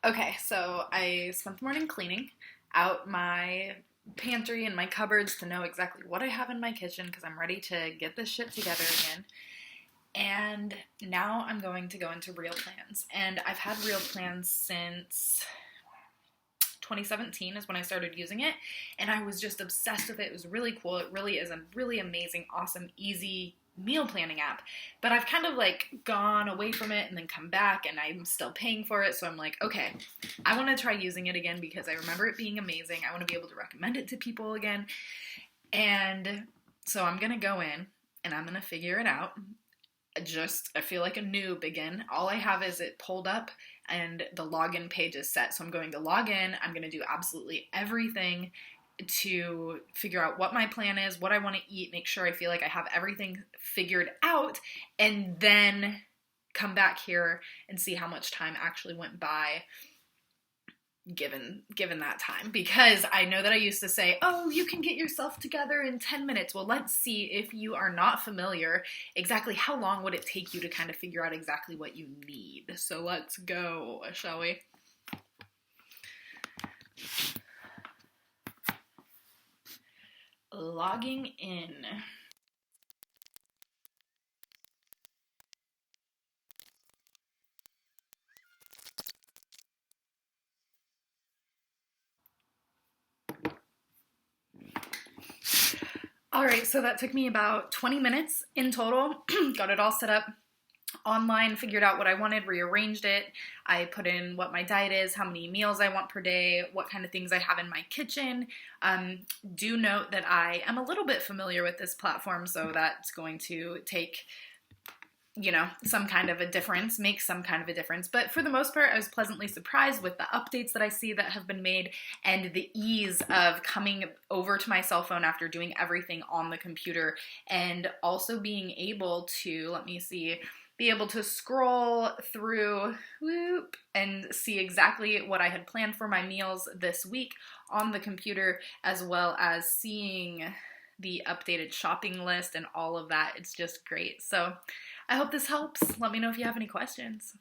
Okay, so I spent the morning cleaning out my pantry and my cupboards to know exactly what I have in my kitchen because I'm ready to get this shit together again. And now I'm going to go into Real Plans. And I've had Real Plans since 2017 is when I started using it, and I was just obsessed with it. It was really cool. It really is a really amazing, awesome, easy meal planning app. But I've kind of like gone away from it and then come back, and I'm still paying for it. So I'm like, okay, I want to try using it again because I remember it being amazing. I want to be able to recommend it to people again. And so I'm going to go in and I'm going to figure it out. I feel like a noob again. All I have is it pulled up and the login page is set. So I'm going to log in. I'm going to do absolutely everything to figure out what my plan is, what I want to eat, make sure I feel like I have everything figured out, and then come back here and see how much time actually went by given that time, because I know that I used to say, oh, you can get yourself together in 10 minutes. Well, let's see, if you are not familiar, exactly how long would it take you to kind of figure out exactly what you need. So let's go, shall we? Logging in. All right, so that took me about 20 minutes in total. Got it all set up online, figured out what I wanted, rearranged it. I put in what my diet is, how many meals I want per day, what kind of things I have in my kitchen. Do note that I am a little bit familiar with this platform, so that's going to take some kind of a difference, make some kind of a difference. But for the most part, I was pleasantly surprised with the updates that I see that have been made and the ease of coming over to my cell phone after doing everything on the computer, and also being able to, be able to scroll through and see exactly what I had planned for my meals this week on the computer, as well as seeing the updated shopping list and all of that. It's just great. So I hope this helps. Let me know if you have any questions.